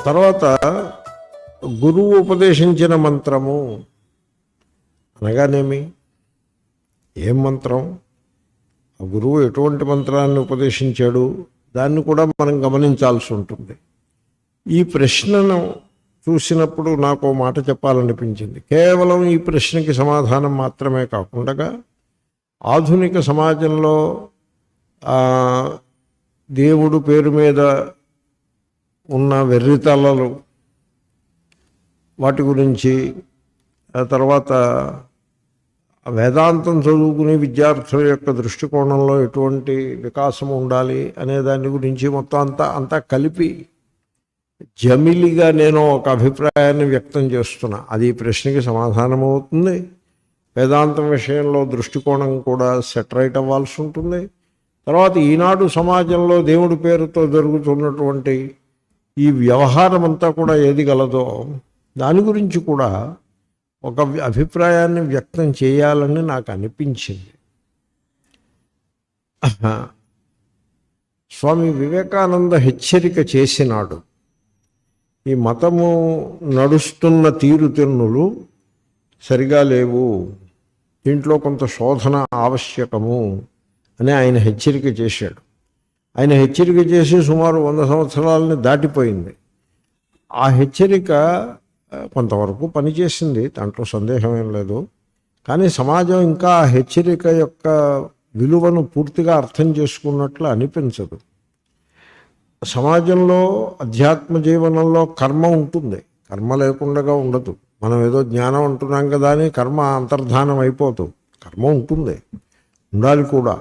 తర్వాత గురువు ఉపదేశించిన మంత్రము అనగానేమి, ఏం మంత్రం, ఆ గురువు ఎటువంటి మంత్రాన్ని ఉపదేశించాడు దాన్ని కూడా మనం గమనించాల్సి ఉంటుంది. ఈ ప్రశ్నను చూసినప్పుడు నాకు మాట చెప్పాలనిపించింది. కేవలం ఈ ప్రశ్నకి సమాధానం మాత్రమే కాకుండా ఆధునిక సమాజంలో దేవుడు పేరు మీద ఉన్న వెర్రితలలు వాటి గురించి, తర్వాత వేదాంతం చదువుకునే విద్యార్థుల యొక్క దృష్టికోణంలో ఎటువంటి వికాసం ఉండాలి అనే దాని గురించి మొత్తం అంతా కలిపి జమిలిగా నేను ఒక అభిప్రాయాన్ని వ్యక్తం చేస్తున్నా. అది ఈ ప్రశ్నకి సమాధానం అవుతుంది. వేదాంతం విషయంలో దృష్టికోణం కూడా సెటరైట్ అవ్వాల్సి ఉంటుంది. తర్వాత ఈనాడు సమాజంలో దేవుడి పేరుతో జరుగుతున్నటువంటి ఈ వ్యవహారం అంతా కూడా ఏది గలదో దాని గురించి కూడా ఒక అభిప్రాయాన్ని వ్యక్తం చేయాలని నాకు అనిపించింది. స్వామి వివేకానంద హెచ్చరిక చేసినాడు, ఈ మతము నడుస్తున్న తీరుతెన్నులు సరిగా లేవు, దీంట్లో కొంత శోధన ఆవశ్యకము అని ఆయన హెచ్చరిక చేశాడు. ఆయన హెచ్చరిక చేసి సుమారు 100 సంవత్సరాలని దాటిపోయింది. ఆ హెచ్చరిక కొంతవరకు పనిచేసింది, దాంట్లో సందేహం ఏం లేదు. కానీ సమాజం ఇంకా ఆ హెచ్చరిక యొక్క విలువను పూర్తిగా అర్థం చేసుకున్నట్లు అనిపించదు. సమాజంలో అధ్యాత్మ జీవనంలో కర్మ ఉంటుంది, కర్మ లేకుండా ఉండదు. మనం ఏదో జ్ఞానం అంటున్నాం కదా అని కర్మ అంతర్ధానం అయిపోదు. కర్మ ఉంటుంది, ఉండాలి కూడా.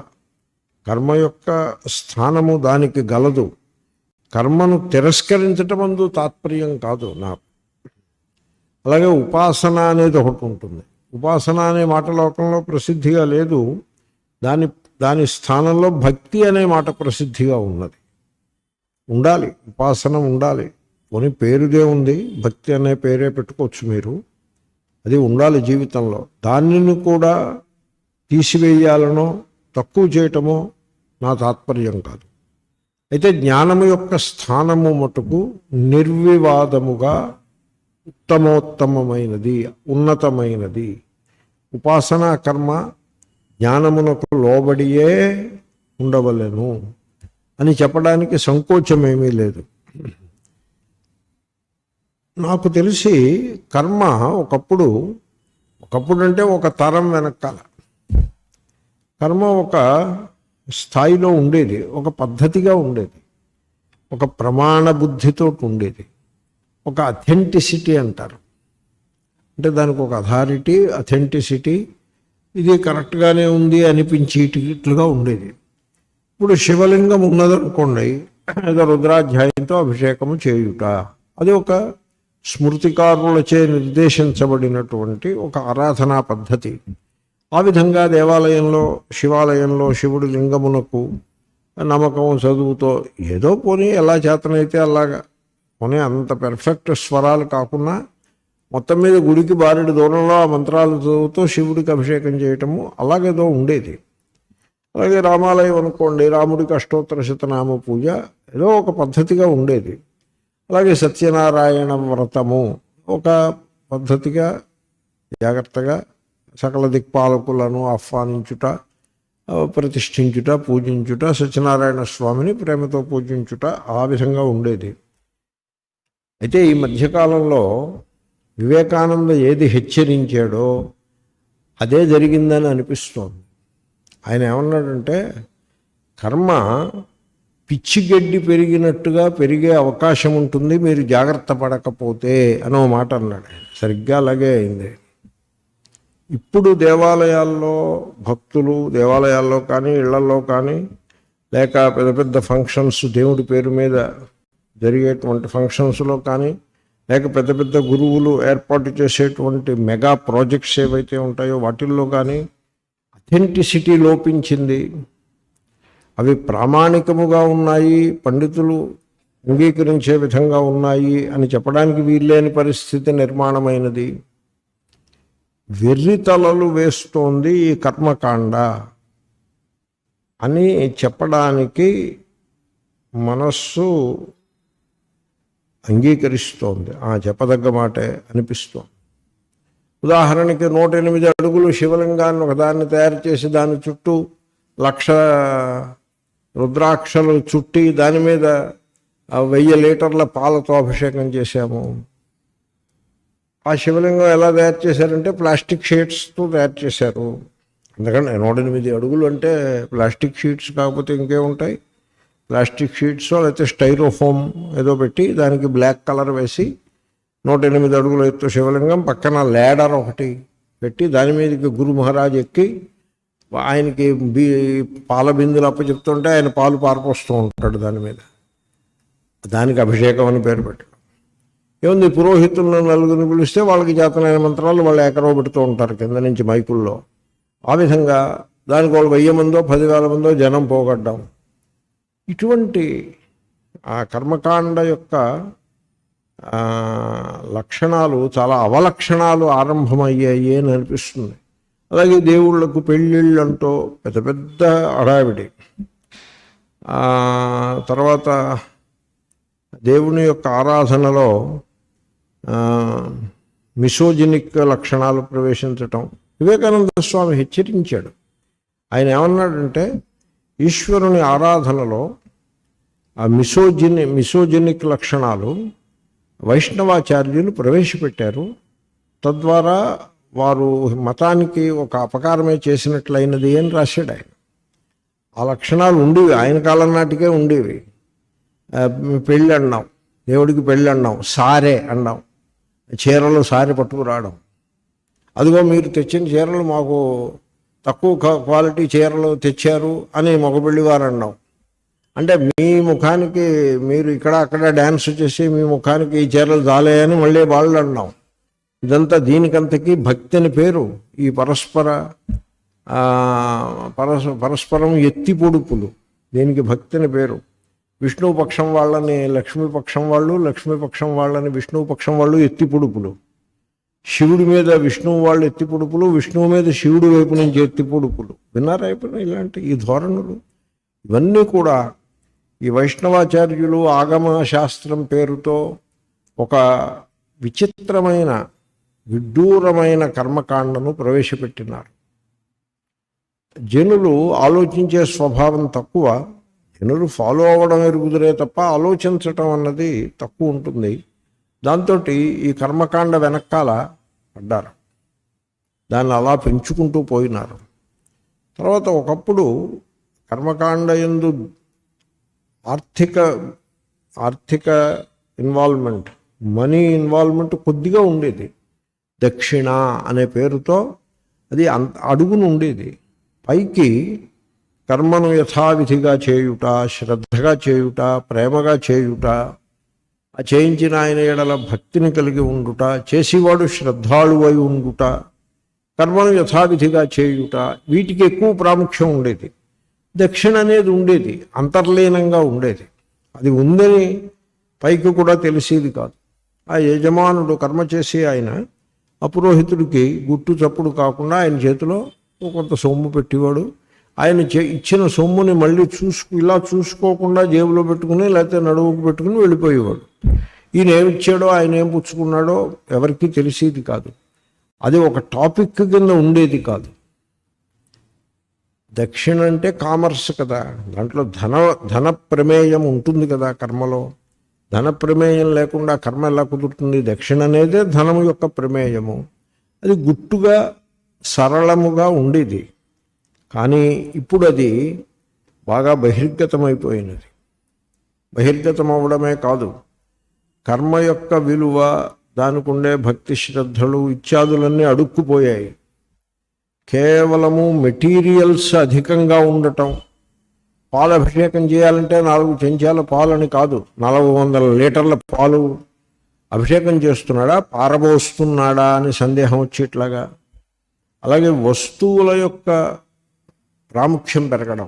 కర్మ యొక్క స్థానము దానికి గలదు. కర్మను తిరస్కరించటం అందు తాత్పర్యం కాదు నాకు. అలాగే ఉపాసన అనేది ఒకటి ఉంటుంది. ఉపాసన అనే మాట లోకంలో ప్రసిద్ధిగా లేదు. దాని స్థానంలో భక్తి అనే మాట ప్రసిద్ధిగా ఉన్నది. ఉండాలి, ఉపాసన ఉండాలి. పోనీ పేరుదే ఉంది, భక్తి అనే పేరే పెట్టుకోవచ్చు మీరు, అది ఉండాలి జీవితంలో. దానిని కూడా తీసివేయాలనో తక్కువ చేయటమో నా తాత్పర్యం కాదు. అయితే జ్ఞానము యొక్క స్థానము మటుకు నిర్వివాదముగా ఉత్తమోత్తమైనది, ఉన్నతమైనది. ఉపాసనా కర్మ జ్ఞానమునకు లోబడియే ఉండవలెను అని చెప్పడానికి సంకోచమేమీ లేదు. నాకు తెలిసి కర్మ ఒకప్పుడు అంటే ఒక తరం వెనకాల కర్మ ఒక స్థాయిలో ఉండేది, ఒక పద్ధతిగా ఉండేది, ఒక ప్రమాణ బుద్ధితో ఉండేది, ఒక అథెంటిసిటీ అంటారు. అంటే దానికి ఒక అథారిటీ, అథెంటిసిటీ, ఇది కరెక్ట్గానే ఉంది అనిపించేటట్లుగా ఉండేది. ఇప్పుడు శివలింగం ఉన్నదనుకోండి, ఏదో రుద్రాధ్యాయంతో అభిషేకము చేయుట, అది ఒక స్మృతికారులచే నిర్దేశించబడినటువంటి ఒక ఆరాధనా పద్ధతి. ఆ విధంగా దేవాలయంలో, శివాలయంలో శివుడి లింగమునకు నమ్మకం చదువుతో ఏదో పోనీ ఎలా చేతనైతే అలాగా, పోనీ అంత పెర్ఫెక్ట్ స్వరాలు కాకుండా మొత్తం మీద గుడికి బారెడు దూరంలో ఆ మంత్రాలు చదువుతూ శివుడికి అభిషేకం చేయటము అలాగేదో ఉండేది. అలాగే రామాలయం అనుకోండి, రాముడికి అష్టోత్తర శతనామ పూజ ఏదో ఒక పద్ధతిగా ఉండేది. అలాగే సత్యనారాయణ వ్రతము ఒక పద్ధతిగా జాగ్రత్తగా సకల దిక్పాలకులను ఆహ్వానించుట, ప్రతిష్ఠించుట, పూజించుట, సత్యనారాయణ స్వామిని ప్రేమతో పూజించుట, ఆ విధంగా ఉండేది. అయితే ఈ మధ్యకాలంలో వివేకానంద ఏది హెచ్చరించాడో అదే జరిగిందని అనిపిస్తోంది. ఆయన ఏమన్నాడంటే, కర్మ పిచ్చిగడ్డి పెరిగినట్టుగా పెరిగే అవకాశం ఉంటుంది మీరు జాగ్రత్త పడకపోతే అనో మాట అన్నాడు. సరిగ్గా అలాగే అయింది. ఇప్పుడు దేవాలయాల్లో భక్తులు, దేవాలయాల్లో కానీ ఇళ్లలో కానీ, లేక పెద్ద పెద్ద ఫంక్షన్స్ దేవుడి పేరు మీద జరిగేటువంటి ఫంక్షన్స్లో కానీ, లేక పెద్ద పెద్ద గురువులు ఏర్పాటు చేసేటువంటి మెగా ప్రాజెక్ట్స్ ఏవైతే ఉంటాయో వాటిల్లో కానీ అథెంటిసిటీ లోపించింది. అవి ప్రామాణికముగా ఉన్నాయి, పండితులు అంగీకరించే విధంగా ఉన్నాయి అని చెప్పడానికి వీల్లేని పరిస్థితి నిర్మాణమైనది. వెర్రితలలు వేస్తోంది ఈ కర్మకాండ అని చెప్పడానికి మనస్సు అంగీకరిస్తోంది, చెప్పదగ్గ మాటే అనిపిస్తోంది. ఉదాహరణకి 108 అడుగులు శివలింగాన్ని ఒకదాన్ని తయారు చేసి దాని చుట్టూ 1,00,000 రుద్రాక్షలు చుట్టి దాని మీద 1000 లీటర్ల పాలతో అభిషేకం చేశాము. ఆ శివలింగం ఎలా తయారు చేశారంటే ప్లాస్టిక్ షీట్స్తో తయారు చేశారు. ఎందుకంటే 108 అడుగులు అంటే ప్లాస్టిక్ షీట్స్ కాకపోతే ఇంకేముంటాయి, ప్లాస్టిక్ షీట్స్ లేకపోతే స్టైరోఫోమ్ ఏదో పెట్టి దానికి బ్లాక్ కలర్ వేసి 108 అడుగుల ఎత్తు శివలింగం, పక్కన లేడర్ ఒకటి పెట్టి దాని మీదకి గురు మహారాజ్ ఎక్కి ఆయనకి పాల బిందులు అప్పచెప్తుంటే ఆయన పాలు పారపోస్తూ ఉంటాడు దాని మీద. దానికి అభిషేకం అని పేరు పెట్టడం. ఏముంది, పురోహితులను నలుగురిని పిలిస్తే వాళ్ళకి చేతనైన మంత్రాలు వాళ్ళు ఏకరవ పెడుతూ ఉంటారు కింద నుంచి మైకుల్లో. ఆ విధంగా దానికి వాళ్ళు 1000 మందో 10,000 మందో జనం పోగొడ్డాం. ఇటువంటి ఆ కర్మకాండ యొక్క లక్షణాలు చాలా అవలక్షణాలు ఆరంభమయ్యాయి అని అనిపిస్తుంది. అలాగే దేవుళ్లకు పెళ్ళిళ్ళు అంటూ పెద్ద పెద్ద హడావిడి. తర్వాత దేవుని యొక్క ఆరాధనలో మిసోజినిక్ లక్షణాలు ప్రవేశించటం వివేకానంద స్వామి హెచ్చరించాడు. ఆయన ఏమన్నాడంటే ఈశ్వరుని ఆరాధనలో ఆ మిసోజినిక్ లక్షణాలు వైష్ణవాచార్యులు ప్రవేశపెట్టారు. తద్వారా వారు మతానికి ఒక అపకారమే చేసినట్లయినది అని రాశాడు ఆయన. ఆ లక్షణాలు ఉండేవి, ఆయన కాలం నాటికే ఉండేవి. పెళ్ళి అన్నాం, దేవుడికి పెళ్ళి అన్నాం, సారే అన్నాం, చీరలు సారి పట్టుకురావడం. అదిగో మీరు తెచ్చిన చీరలు మాకు తక్కువ క్వాలిటీ చీరలు తెచ్చారు అని మగపెళ్లి వారు అన్నాం. అంటే మీ ముఖానికి మీరు ఇక్కడ అక్కడ డ్యాన్స్ చేసి మీ ముఖానికి ఈ చీరలు జాలేయని మళ్ళీ వాళ్ళు అన్నాం. ఇదంతా దీనికంతకీ భక్తి అని పేరు. ఈ పరస్పరం ఎత్తి పొడుపులు, దీనికి భక్తి అని పేరు. విష్ణువు పక్షం వాళ్ళని లక్ష్మీపక్షం వాళ్ళు, లక్ష్మీపక్షం వాళ్ళని విష్ణువు పక్షం వాళ్ళు ఎత్తి పొడుపులు. శివుడి మీద విష్ణువు వాళ్ళు ఎత్తి పొడుపులు, విష్ణువు మీద శివుడి వైపు నుంచి ఎత్తి పొడుపులు. విన్నారా ఇప్పుడు ఇలాంటి ఈ ధోరణులు? ఇవన్నీ కూడా ఈ వైష్ణవాచార్యులు ఆగమ శాస్త్రం పేరుతో ఒక విచిత్రమైన విడ్డూరమైన కర్మకాండను ప్రవేశపెట్టినారు. జనులు ఆలోచించే స్వభావం తక్కువ, జనులు ఫాలో అవ్వడం ఎరుగుదరే తప్ప ఆలోచించటం అన్నది తక్కువ ఉంటుంది. దాంతో ఈ కర్మకాండ వెనకాల పడ్డారు, దాన్ని అలా పెంచుకుంటూ పోయినారు. తర్వాత ఒకప్పుడు కర్మకాండ యందు ఆర్థిక ఇన్వాల్వ్మెంట్, మనీ ఇన్వాల్వ్మెంట్ కొద్దిగా ఉండేది. దక్షిణ అనే పేరుతో అది అడుగును ఉండేది. పైకి కర్మను యథావిధిగా చేయుట, శ్రద్ధగా చేయుట, ప్రేమగా చేయుట, ఆ చేయించిన ఆయన ఎడల భక్తిని కలిగి ఉండుట, చేసేవాడు శ్రద్ధాళువై ఉండుట, కర్మను యథావిధిగా చేయుట, వీటికి ఎక్కువ ప్రాముఖ్యం ఉండేది. దక్షిణ అనేది ఉండేది, అంతర్లీనంగా ఉండేది. అది ఉందని పైకి కూడా తెలిసేది కాదు. ఆ యజమానుడు కర్మ చేసి ఆయన అపురోహితుడికి గుట్టు చప్పుడు కాకుండా ఆయన చేతిలో కొంత సొమ్ము పెట్టేవాడు. ఆయన ఇచ్చిన సొమ్ముని మళ్ళీ ఇలా చూసుకోకుండా జేబులో పెట్టుకుని లేకపోతే నడువుకు పెట్టుకుని వెళ్ళిపోయేవాడు. ఈయన ఏమిచ్చాడో ఆయన ఏం పుచ్చుకున్నాడో ఎవరికీ తెలిసేది కాదు. అది ఒక టాపిక్ కింద ఉండేది కాదు. దక్షిణ అంటే కామర్స్ కదా, దాంట్లో ధన ప్రమేయం ఉంటుంది కదా కర్మలో. ధన ప్రమేయం లేకుండా కర్మ ఎలా కుదురుతుంది? దక్షిణ అనేదే ధనము యొక్క ప్రమేయము. అది గుట్టుగా సరళముగా ఉండేది. కానీ ఇప్పుడు అది బాగా బహిర్గతమైపోయినది. బహిర్గతం అవ్వడమే కాదు, కర్మ యొక్క విలువ, దానికి ఉండే భక్తి శ్రద్ధలు ఇత్యాదులన్నీ అడుక్కుపోయాయి. కేవలము మెటీరియల్స్ అధికంగా ఉండటం. పాలు అభిషేకం చేయాలంటే 4 చెంచాల పాలని కాదు, 400 లీటర్ల పాలు అభిషేకం చేస్తున్నాడా, పారబోస్తున్నాడా అని సందేహం వచ్చేట్లాగా. అలాగే వస్తువుల యొక్క ప్రాముఖ్యం పెరగడం,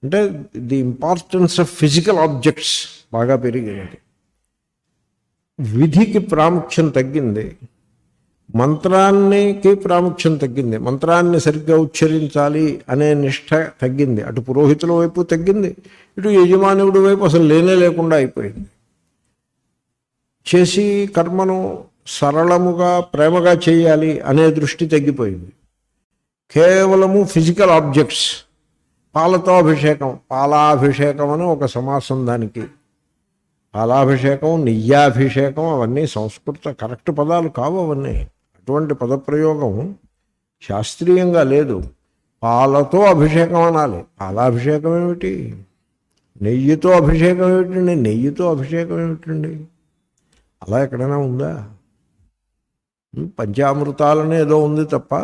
అంటే the importance of physical objects బాగా పెరిగినది. విధికి ప్రాముఖ్యం తగ్గింది, మంత్రానికి ప్రాముఖ్యం తగ్గింది. మంత్రాన్ని సరిగ్గా ఉచ్చరించాలి అనే నిష్ఠ తగ్గింది. అటు పురోహితుల వైపు తగ్గింది, ఇటు యజమానుడి వైపు అసలు లేనే లేకుండా అయిపోయింది. చేసి కర్మను సరళముగా ప్రేమగా చేయాలి అనే దృష్టి తగ్గిపోయింది. కేవలము ఫిజికల్ ఆబ్జెక్ట్స్, పాలతో అభిషేకం, పాలాభిషేకం అని ఒక సమాసం దానికి. పాలాభిషేకం, నెయ్యాభిషేకం అవన్నీ సంస్కృత కరెక్ట్ పదాలు కావు అవన్నీ. అటువంటి పదప్రయోగం శాస్త్రీయంగా లేదు. పాలతో అభిషేకం అనాలి. పాలాభిషేకం ఏమిటి? నెయ్యితో అభిషేకం ఏమిటండి? నెయ్యితో అభిషేకం ఏమిటండి? అలా ఎక్కడైనా ఉందా? పంచామృతాలనే ఏదో ఉంది తప్ప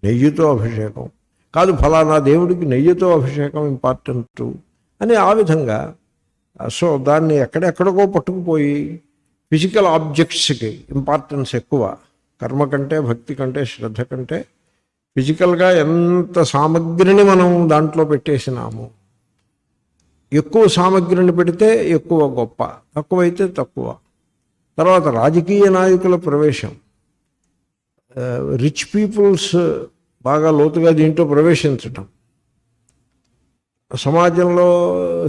నెయ్యితో అభిషేకం కాదు. ఫలానా దేవుడికి నెయ్యితో అభిషేకం ఇంపార్టెంట్ అని ఆ విధంగా. సో దాన్ని ఎక్కడెక్కడికో పట్టుకుపోయి ఫిజికల్ ఆబ్జెక్ట్స్కి ఇంపార్టెన్స్ ఎక్కువ. కర్మ కంటే, భక్తి కంటే, శ్రద్ధ కంటే ఫిజికల్గా ఎంత సామగ్రిని మనం దాంట్లో పెట్టేసినాము. ఎక్కువ సామగ్రిని పెడితే ఎక్కువ గొప్ప, తక్కువైతే తక్కువ. తర్వాత రాజకీయ నాయకుల ప్రవేశం, రిచ్ పీపుల్స్ బాగా లోతుగా దీంట్లో ప్రవేశించటం. సమాజంలో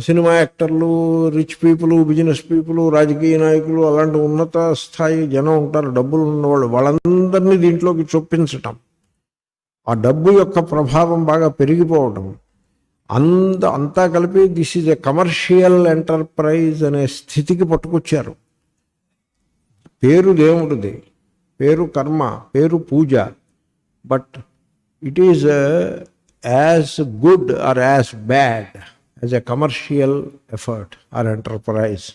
సినిమా యాక్టర్లు, రిచ్ పీపుల్, బిజినెస్ పీపుల్, రాజకీయ నాయకులు, అలాంటి ఉన్నత స్థాయి జనం ఉంటారు, డబ్బులు ఉన్నవాళ్ళు, వాళ్ళందరినీ దీంట్లోకి చొప్పించటం. ఆ డబ్బు యొక్క ప్రభావం బాగా పెరిగిపోవటం, అంతా కలిపి this is a commercial enterprise అనే స్థితికి పట్టుకొచ్చారు. పేరు దేవుడిది, పేరు కర్మ, పేరు పూజ, but it is as good or as bad as a commercial effort or enterprise.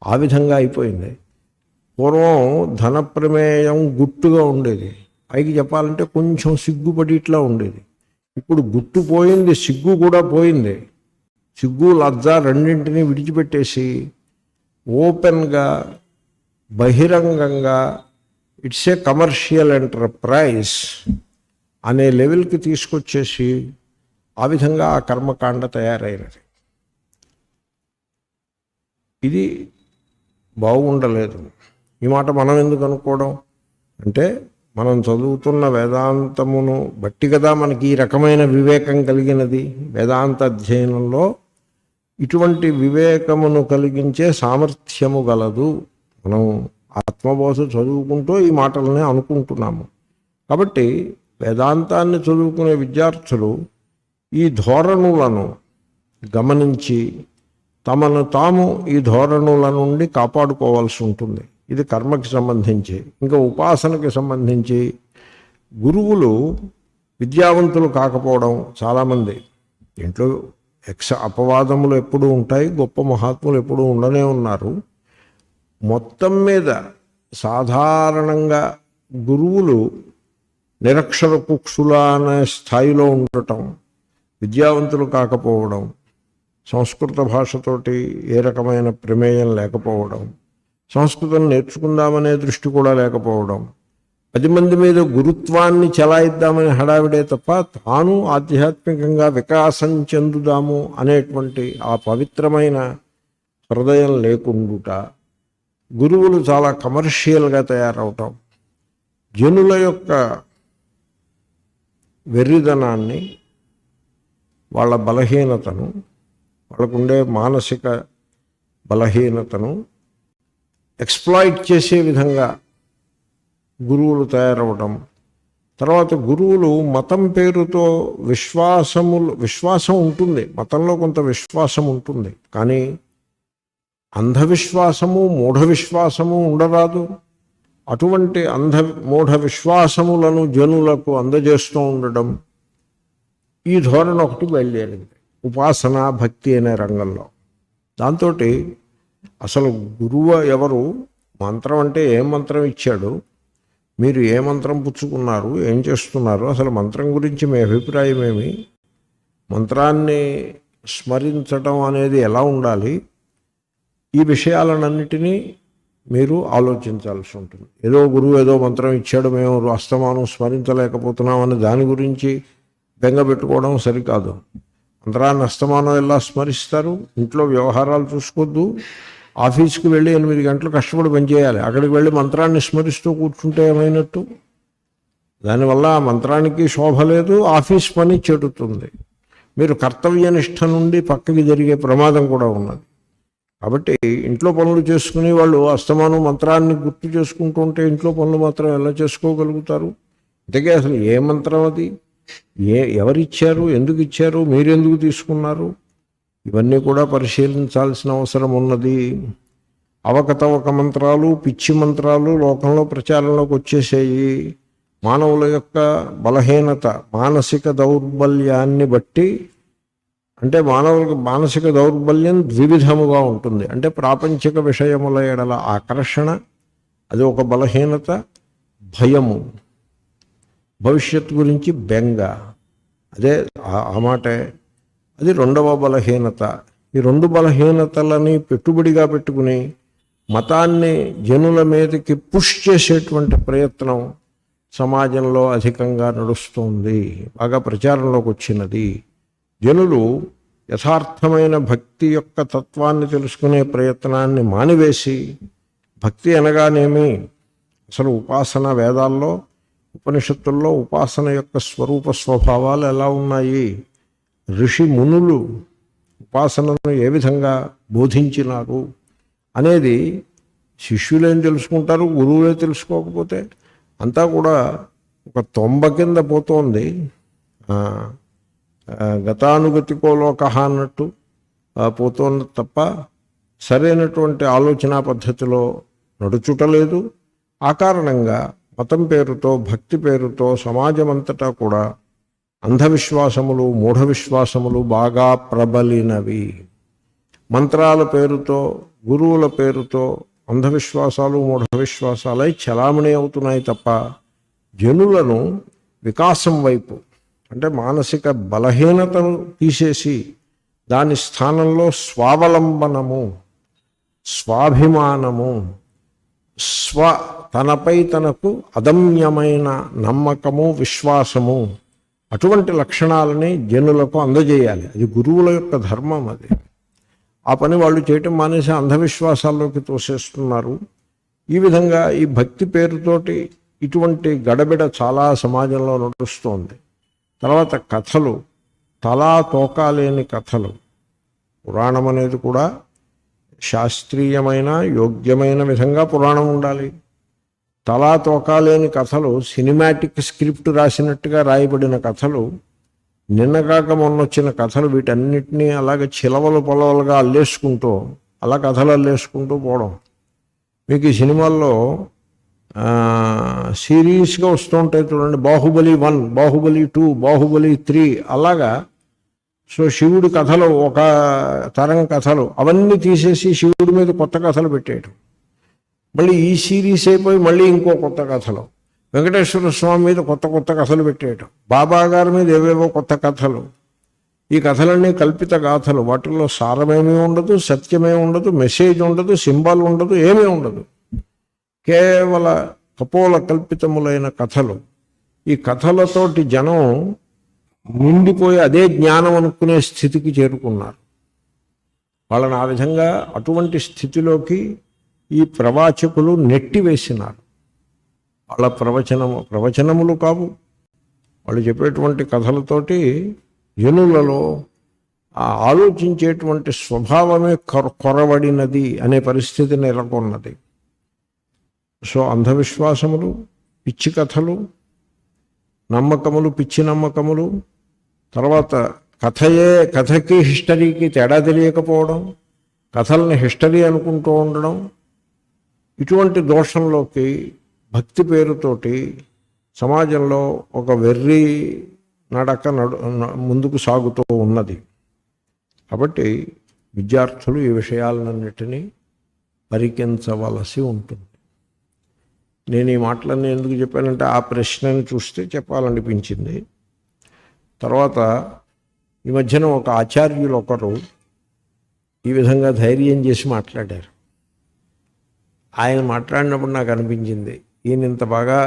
ఆ విధంగా అయిపోయింది. పూర్వం ధన ప్రమేయం గుట్టుగా ఉండేది, పైకి చెప్పాలంటే కొంచెం సిగ్గుపడి ఇట్లా ఉండేది. ఇప్పుడు గుట్టు పోయింది, సిగ్గు కూడా పోయింది. సిగ్గు లజ్జ రెండింటినీ విడిచిపెట్టేసి ఓపెన్గా బహిరంగంగా ఇట్స్ ఏ కమర్షియల్ ఎంటర్ప్రైజ్ అనే లెవెల్కి తీసుకొచ్చేసి ఆ విధంగా ఆ కర్మకాండ తయారైనది. ఇది బాగుండలేదు. ఈ మాట మనం ఎందుకు అనుకోవడం అంటే, మనం చదువుతున్న వేదాంతమును బట్టి కదా మనకి ఈ రకమైన వివేకం కలిగినది. వేదాంత అధ్యయనంలో ఇటువంటి వివేకమును కలిగించే సామర్థ్యము గలదు. మనం ఆత్మబోధ చదువుకుంటూ ఈ మాటలనే అనుకుంటున్నాము. కాబట్టి వేదాంతాన్ని చదువుకునే విద్యార్థులు ఈ ధోరణులను గమనించి తమను తాము ఈ ధోరణుల నుండి కాపాడుకోవాల్సి ఉంటుంది. ఇది కర్మకి సంబంధించి. ఇంకా ఉపాసనకి సంబంధించి గురువులు విద్యావంతులు కాకపోవడం చాలామంది. ఇంట్లో అపవాదములు ఎప్పుడూ ఉంటాయి, గొప్ప మహాత్ములు ఎప్పుడూ ఉండనే ఉన్నారు. మొత్తం మీద సాధారణంగా గురువులు నిరక్షర కుక్షుల అనే స్థాయిలో ఉండటం, విద్యావంతులు కాకపోవడం, సంస్కృత భాషతోటి ఏ రకమైన ప్రమేయం లేకపోవడం, సంస్కృతం నేర్చుకుందామనే దృష్టి కూడా లేకపోవడం, 10 మంది మీద గురుత్వాన్ని చెలాయిద్దామని హడావిడే తప్ప తాను ఆధ్యాత్మికంగా వికాసం చెందుదాము అనేటువంటి ఆ పవిత్రమైన హృదయం లేకుండుట, గురువులు చాలా కమర్షియల్గా తయారవటం, జనుల యొక్క వెర్రిదనాన్ని, వాళ్ళ బలహీనతను, వాళ్ళకుండే మానసిక బలహీనతను ఎక్స్ప్లాయిట్ చేసే విధంగా గురువులు తయారవడం. తర్వాత గురువులు మతం పేరుతో విశ్వాసం ఉంటుంది, మతంలో కొంత విశ్వాసం ఉంటుంది, కానీ అంధవిశ్వాసము మూఢ విశ్వాసము ఉండరాదు. అటువంటి మూఢ విశ్వాసములను జనులకు అందజేస్తూ ఉండడం, ఈ ధోరణి ఒకటి బయలుదేరింది ఉపాసన భక్తి అనే రంగంలో. దాంతో అసలు గురువు ఎవరు, మంత్రం అంటే ఏం మంత్రం ఇచ్చాడు, మీరు ఏ మంత్రం పుచ్చుకున్నారు, ఏం చేస్తున్నారు, అసలు మంత్రం గురించి మీ అభిప్రాయం ఏమి, మంత్రాన్ని స్మరించడం అనేది ఎలా ఉండాలి, ఈ విషయాలన్నిటినీ మీరు ఆలోచించాల్సి ఉంటుంది. ఏదో గురువు ఏదో మంత్రం ఇచ్చాడు, మేము అస్తమానం స్మరించలేకపోతున్నామని దాని గురించి బెంగపెట్టుకోవడం సరికాదు. మంత్రాన్ని అస్తమానం ఎలా స్మరిస్తారు? ఇంట్లో వ్యవహారాలు చూసుకోవద్దు, ఆఫీస్కి వెళ్ళి 8 గంటలు కష్టపడి పనిచేయాలి, అక్కడికి వెళ్ళి మంత్రాన్ని స్మరిస్తూ కూర్చుంటే ఏమైనట్టు? దానివల్ల ఆ మంత్రానికి శోభ లేదు, ఆఫీస్ పని చెడుతుంది, మీరు కర్తవ్యనిష్ట నుండి పక్కకి జరిగే ప్రమాదం కూడా ఉన్నది. కాబట్టి ఇంట్లో పనులు చేసుకునే వాళ్ళు అస్తమానం మంత్రాన్ని గుర్తు చేసుకుంటూ ఉంటే ఇంట్లో పనులు మాత్రం ఎలా చేసుకోగలుగుతారు? ఇంతకీ అసలు ఏ మంత్రం అది? ఎవరిచ్చారు? ఎందుకు ఇచ్చారు? మీరెందుకు తీసుకున్నారు? ఇవన్నీ కూడా పరిశీలించాల్సిన అవసరం ఉన్నది. అవకతవక మంత్రాలు, పిచ్చి మంత్రాలు లోకంలో ప్రచారంలోకి వచ్చేసేయి. మానవుల యొక్క బలహీనత, మానసిక దౌర్బల్యాన్ని బట్టి, అంటే మానవులకు మానసిక దౌర్బల్యం ద్వివిధముగా ఉంటుంది. అంటే ప్రాపంచిక విషయముల ఎడల ఆకర్షణ, అది ఒక బలహీనత. భయము, భవిష్యత్తు గురించి బెంగ, అదే ఆ మాటే, అది రెండవ బలహీనత. ఈ రెండు బలహీనతలని పెట్టుబడిగా పెట్టుకుని మతాన్ని జనుల మీదకి పుష్ చేసేటువంటి ప్రయత్నం సమాజంలో అధికంగా నడుస్తోంది, బాగా ప్రచారంలోకి వచ్చినది. జనులు యథార్థమైన భక్తి యొక్క తత్వాన్ని తెలుసుకునే ప్రయత్నాన్ని మానివేసి, భక్తి అనగానేమి, అసలు ఉపాసన వేదాల్లో, ఉపనిషత్తుల్లో ఉపాసన యొక్క స్వరూప స్వభావాలు ఎలా ఉన్నాయి, ఋషి మునులు ఉపాసనను ఏ విధంగా బోధించినారు అనేది శిష్యులేం తెలుసుకుంటారు, గురువులే తెలుసుకోకపోతే. అంతా కూడా ఒక తొంబ కింద పోతోంది. గతానుగతికో లోక అన్నట్టు పోతోంది తప్ప సరైనటువంటి ఆలోచన పద్ధతిలో నడుచుటలేదు. ఆ కారణంగా మతం పేరుతో, భక్తి పేరుతో సమాజమంతటా కూడా అంధవిశ్వాసములు, మూఢ విశ్వాసములు బాగా ప్రబలినవి. మంత్రాల పేరుతో, గురువుల పేరుతో అంధవిశ్వాసాలు, మూఢ విశ్వాసాలై చలామణి అవుతున్నాయి తప్ప జనులను వికాసం వైపు, అంటే మానసిక బలహీనతను తీసేసి దాని స్థానంలో స్వావలంబనము, స్వాభిమానము, తనపై తనకు అదమ్యమైన నమ్మకము, విశ్వాసము, అటువంటి లక్షణాలని జనులకు అందజేయాలి. అది గురువుల యొక్క ధర్మం. అది ఆ పని వాళ్ళు చేయటం మానేసి అంధవిశ్వాసాల్లోకి తోసేస్తున్నారు. ఈ విధంగా ఈ భక్తి పేరుతోటి ఇటువంటి గడబిడ చాలా సమాజంలో నడుస్తోంది. తర్వాత కథలు, తలా తోకాలేని కథలు. పురాణం అనేది కూడా శాస్త్రీయమైన, యోగ్యమైన విధంగా పురాణం ఉండాలి. తలా తోకాలేని కథలు, సినిమాటిక్ స్క్రిప్ట్ రాసినట్టుగా రాయబడిన కథలు, నిన్నగాక మొన్నొచ్చిన కథలు, వీటన్నిటినీ అలాగే చిలవలు పొలవలుగా అల్లేసుకుంటూ, అలా కథలు అల్లేసుకుంటూ పోవడం. మీకు ఈ సినిమాల్లో సిరీస్గా వస్తూ ఉంటాయి చూడండి, బాహుబలి 1, బాహుబలి 2, బాహుబలి 3, అలాగా. సో శివుడి కథలు, ఒక తరం కథలు అవన్నీ తీసేసి శివుడి మీద కొత్త కథలు పెట్టేయటం. మళ్ళీ ఈ సిరీస్ అయిపోయి మళ్ళీ ఇంకో కొత్త కథలు, వెంకటేశ్వర స్వామి మీద కొత్త కొత్త కథలు పెట్టేయటం, బాబా గారి మీద ఏవేవో కొత్త కథలు. ఈ కథలన్నీ కల్పిత గాథలు. వాటిల్లో సారమేమీ ఉండదు, సత్యమే ఉండదు, మెసేజ్ ఉండదు, సింబల్ ఉండదు, ఏమీ ఉండదు. కేవల కపోల కల్పితములైన కథలు. ఈ కథలతోటి జనం నిండిపోయి అదే జ్ఞానం అనుకునే స్థితికి చేరుకున్నారు. వాళ్ళని ఆ విధంగా అటువంటి స్థితిలోకి ఈ ప్రవాచకులు నెట్టివేసినారు. వాళ్ళ ప్రవచనములు కావు, వాళ్ళు చెప్పేటువంటి కథలతోటి జనులలో ఆలోచించేటువంటి స్వభావమే కొరవడినది అనే పరిస్థితి నెలకొన్నది. సో అంధవిశ్వాసములు, పిచ్చి కథలు, నమ్మకములు, పిచ్చి నమ్మకములు, తర్వాత కథకి హిస్టరీకి తేడా తెలియకపోవడం, కథల్ని హిస్టరీ అనుకుంటూ ఉండడం, ఇటువంటి దోషంలోకి భక్తి పేరుతోటి సమాజంలో ఒక వెర్రి నడక ముందుకు సాగుతూ ఉన్నది. కాబట్టి విద్యార్థులు ఈ విషయాలన్నిటినీ పరికించవలసి ఉంటుంది. నేను ఈ మాటలన్నీ ఎందుకు చెప్పానంటే ఆ ప్రశ్నను చూస్తే చెప్పాలనిపించింది. తర్వాత ఈ మధ్యన ఒక ఆచార్యులు ఒకరు ఈ విధంగా ధైర్యం చేసి మాట్లాడారు. ఆయన మాట్లాడినప్పుడు నాకు అనిపించింది, ఈయన ఇంత బాగా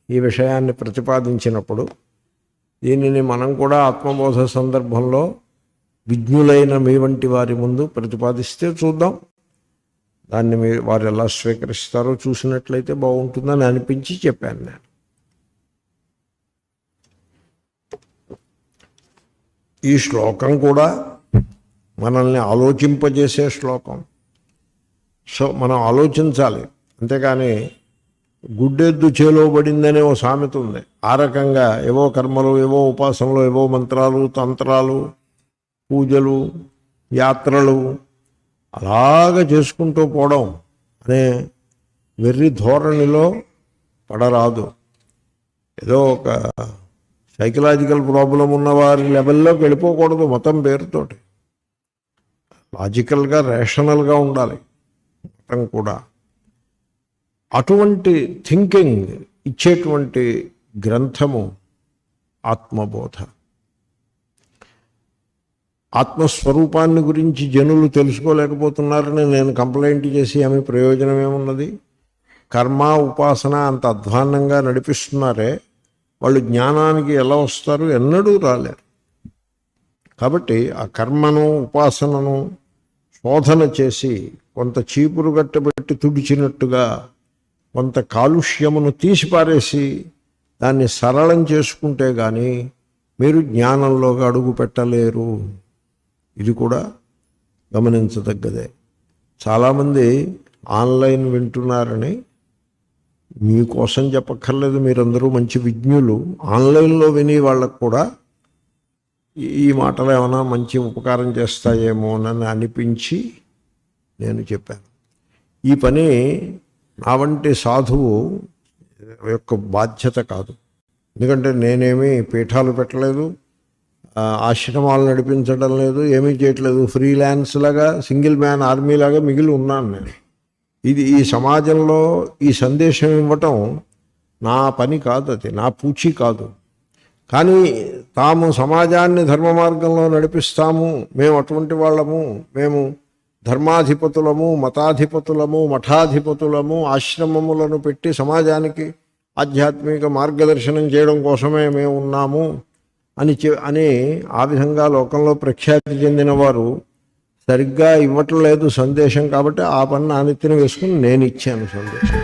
ఈ విషయాన్ని ప్రతిపాదించినప్పుడు దీనిని మనం కూడా ఆత్మబోధ సందర్భంలో విజ్ఞులైన మీ వంటి వారి ముందు ప్రతిపాదిస్తే చూద్దాం. దాన్ని వారు ఎలా స్వీకరిస్తారో చూసినట్లయితే బాగుంటుందని అనిపించి చెప్పాను నేను. ఈ శ్లోకం కూడా మనల్ని ఆలోచింపజేసే శ్లోకం. సో మనం ఆలోచించాలి. అంతేకాని గుడ్డెద్దు చేలో పడిందనే ఓ సామెత ఉంది. ఆ రకంగా ఏవో కర్మలు, ఏవో ఉపాసనలు, ఏవో మంత్రాలు, తంత్రాలు, పూజలు, యాత్రలు అలాగ చేసుకుంటూ పోవడం అనే వెర్రి ధోరణిలో పడరాదు. ఏదో ఒక సైకలాజికల్ ప్రాబ్లం ఉన్న వారి లెవెల్లోకి వెళ్ళిపోకూడదు మతం పేరుతోటి. లాజికల్గా, రేషనల్గా ఉండాలి మతం కూడా. అటువంటి థింకింగ్ ఇచ్చేటువంటి గ్రంథము ఆత్మబోధ. ఆత్మస్వరూపాన్ని గురించి జనులు తెలుసుకోలేకపోతున్నారని నేను కంప్లైంట్ చేసి ఆమె ప్రయోజనం ఏమున్నది? కర్మ ఉపాసన అంత అధ్వాన్నంగా నడిపిస్తున్నారే, వాళ్ళు జ్ఞానానికి ఎలా వస్తారు? ఎన్నడూ రాలేరు. కాబట్టి ఆ కర్మను ఉపాసనను శోధన చేసి కొంత చీపురు గట్టబెట్టి తుడిచినట్టుగా కొంత కాలుష్యమును తీసిపారేసి దాన్ని సరళం చేసుకుంటే కానీ మీరు జ్ఞానంలోకి అడుగు పెట్టలేరు. ఇది కూడా గమనించదగ్గదే. చాలామంది ఆన్లైన్ వింటున్నారని మీకోసం చెప్పక్కర్లేదు, మీరందరూ మంచి విజ్ఞులు. ఆన్లైన్లో విని వాళ్ళకు కూడా ఈ మాటలు ఏమైనా మంచి ఉపకారం చేస్తాయేమోనని అనిపించి నేను చెప్పాను. ఈ పని నా వంటి సాధువు యొక్క బాధ్యత కాదు. ఎందుకంటే నేనేమి పీఠాలు పెట్టలేదు, ఆశ్రమాలు నడిపించడం లేదు, ఏమీ చేయట్లేదు. ఫ్రీలాన్స్ లాగా, సింగిల్ మ్యాన్ ఆర్మీ లాగా మిగిలి ఉన్నాను నేను. ఇది ఈ సమాజంలో ఈ సందేశం ఇవ్వటం నా పని కాదు, అది నా పూచి కాదు. కానీ తాము సమాజాన్ని ధర్మ మార్గంలో నడిపిస్తాము, మేము అటువంటి వాళ్ళము, మేము ధర్మాధిపతులము, మతాధిపతులము, మఠాధిపతులము, ఆశ్రమములను పెట్టి సమాజానికి ఆధ్యాత్మిక మార్గదర్శనం చేయడం కోసమే మేము ఉన్నాము అని ఆ విధంగా లోకంలో ప్రఖ్యాతి చెందిన వారు సరిగ్గా ఇవ్వటం లేదు సందేశం. కాబట్టి ఆ పని నా నెత్తిన వేసుకుని నేను ఇచ్చాను సందేశం.